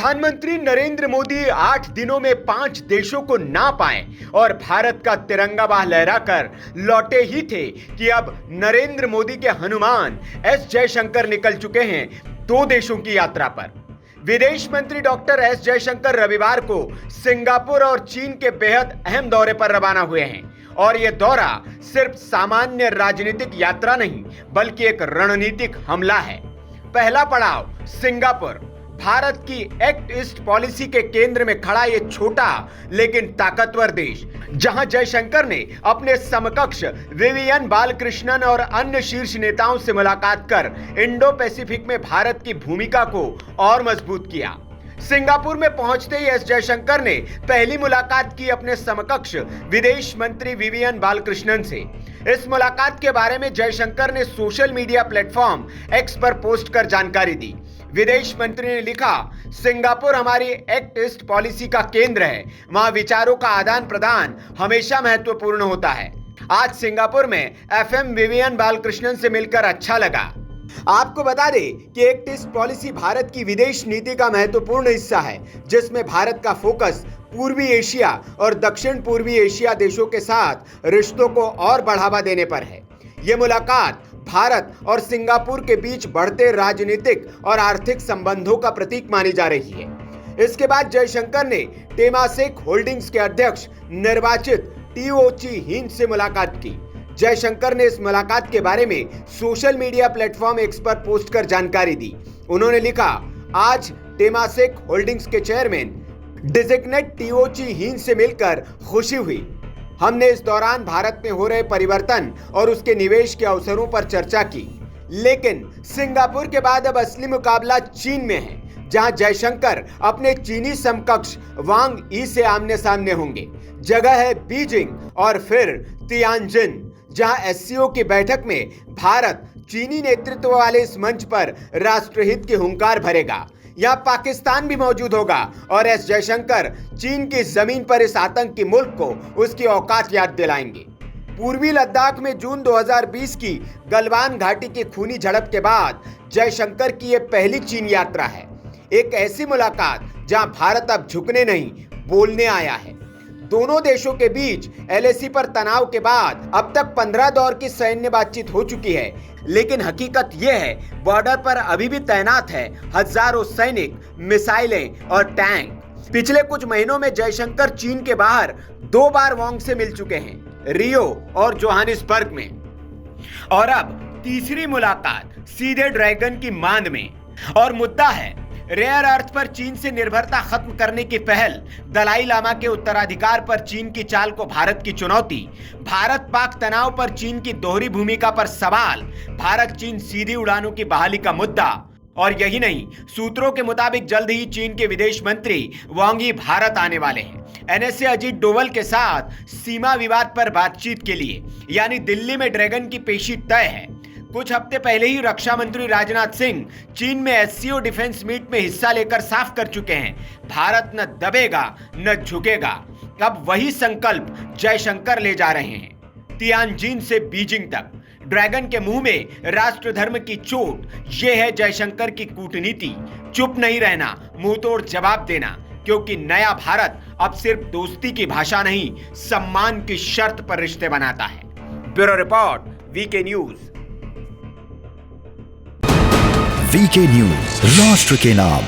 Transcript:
प्रधानमंत्री नरेंद्र मोदी 8 दिनों में 5 देशों को ना पाए और भारत का तिरंगा बाह लहराकर लौटे ही थे कि अब नरेंद्र मोदी के हनुमान एस जयशंकर निकल चुके हैं 2 देशों की यात्रा पर। विदेश मंत्री डॉक्टर एस जयशंकर रविवार को सिंगापुर और चीन के बेहद अहम दौरे पर रवाना हुए हैं और यह दौरा सिर्फ सामान्य राजनीतिक यात्रा नहीं बल्कि एक रणनीतिक हमला है। पहला पड़ाव सिंगापुर। भारत की एक्ट ईस्ट पॉलिसी के केंद्र में खड़ा यह छोटा लेकिन ताकतवर देश, जहां जयशंकर ने अपने समकक्ष विवियन बालकृष्णन और अन्य शीर्ष नेताओं से मुलाकात कर इंडो पैसिफिक में भारत की भूमिका को और मजबूत किया। सिंगापुर में पहुंचते ही एस जयशंकर ने पहली मुलाकात की अपने समकक्ष विदेश मंत्री विवियन बालकृष्णन से। इस मुलाकात के बारे में जयशंकर ने सोशल मीडिया प्लेटफॉर्म एक्स पर पोस्ट कर जानकारी दी। विदेश मंत्री ने लिखा, सिंगापुर हमारी एक्ट ईस्ट पॉलिसी का केंद्र है, वहां विचारों का आदान प्रदान हमेशा महत्वपूर्ण होता है। आज सिंगापुर में एफएम विवियन बालकृष्णन से मिलकर अच्छा लगा। आपको बता दें कि एक्ट ईस्ट पॉलिसी भारत की विदेश नीति का महत्वपूर्ण हिस्सा है, जिसमें भारत का फोकस पूर्वी एशिया और दक्षिण पूर्वी एशिया देशों के साथ रिश्तों को और बढ़ावा देने पर है। ये मुलाकात भारत और सिंगापुर के बीच बढ़ते राजनीतिक और आर्थिक संबंधों का प्रतीक मानी जा रही है। इसके बाद जयशंकर ने टेमासेक होल्डिंग्स के अध्यक्ष निर्वाचित टीओ ची हिन से मुलाकात की। जयशंकर ने इस मुलाकात के बारे में सोशल मीडिया प्लेटफॉर्म एक्स पर पोस्ट कर जानकारी दी। उन्होंने लिखा, आज टेमासेक होल्डिंग्स के चेयरमैन डिजिग्नेट टीओ ची हिन से मिलकर खुशी हुई। हमने इस दौरान भारत में हो रहे परिवर्तन और उसके निवेश के अवसरों पर चर्चा की। लेकिन सिंगापुर के बाद अब असली मुकाबला चीन में है, जहां जयशंकर अपने चीनी समकक्ष वांग यी से आमने सामने होंगे। जगह है बीजिंग और फिर तियानजिन, जहां एससीओ की बैठक में भारत चीनी नेतृत्व वाले इस मंच पर राष्ट्रहित की हुंकार भरेगा। यहां पाकिस्तान भी मौजूद होगा और एस जयशंकर चीन की जमीन पर इस आतंकी मुल्क को उसकी औकात याद दिलाएंगे। पूर्वी लद्दाख में जून 2020 की गलवान घाटी की खूनी झड़प के बाद जयशंकर की यह पहली चीन यात्रा है। एक ऐसी मुलाकात जहां भारत अब झुकने नहीं बोलने आया है। दोनों देशों के बीच एलएसी पर तनाव के बाद अब तक 15 दौर की सैन्य बातचीत हो चुकी है, लेकिन हकीकत यह है बॉर्डर पर अभी भी तैनात है हजारों सैनिक, मिसाइलें और टैंक। पिछले कुछ महीनों में जयशंकर चीन के बाहर 2 बार वांग से मिल चुके हैं, रियो और जोहानिसबर्ग में, और अब तीसरी मुलाकात सीधे ड्रैगन की मांद में। और मुद्दा है रेयर अर्थ पर चीन से निर्भरता खत्म करने की पहल, दलाई लामा के उत्तराधिकार पर चीन की चाल को भारत की चुनौती, भारत पाक तनाव पर चीन की दोहरी भूमिका पर सवाल, भारत चीन सीधी उड़ानों की बहाली का मुद्दा। और यही नहीं, सूत्रों के मुताबिक जल्द ही चीन के विदेश मंत्री वांग यी भारत आने वाले हैं एनएसए अजीत डोवल के साथ सीमा विवाद पर बातचीत के लिए, यानी दिल्ली में ड्रैगन की पेशी तय है। कुछ हफ्ते पहले ही रक्षा मंत्री राजनाथ सिंह चीन में एससीओ डिफेंस मीट में हिस्सा लेकर साफ कर चुके हैं, भारत न दबेगा न झुकेगा। अब वही संकल्प जयशंकर ले जा रहे हैं। तियानजिन से बीजिंग तक ड्रैगन के मुंह में राष्ट्र धर्म की चोट, यह है जयशंकर की कूटनीति। चुप नहीं रहना, मुंहतोड़ जवाब देना, क्योंकि नया भारत अब सिर्फ दोस्ती की भाषा नहीं, सम्मान की शर्त पर रिश्ते बनाता है। Bureau report, VK news. VK news, राष्ट्र के नाम।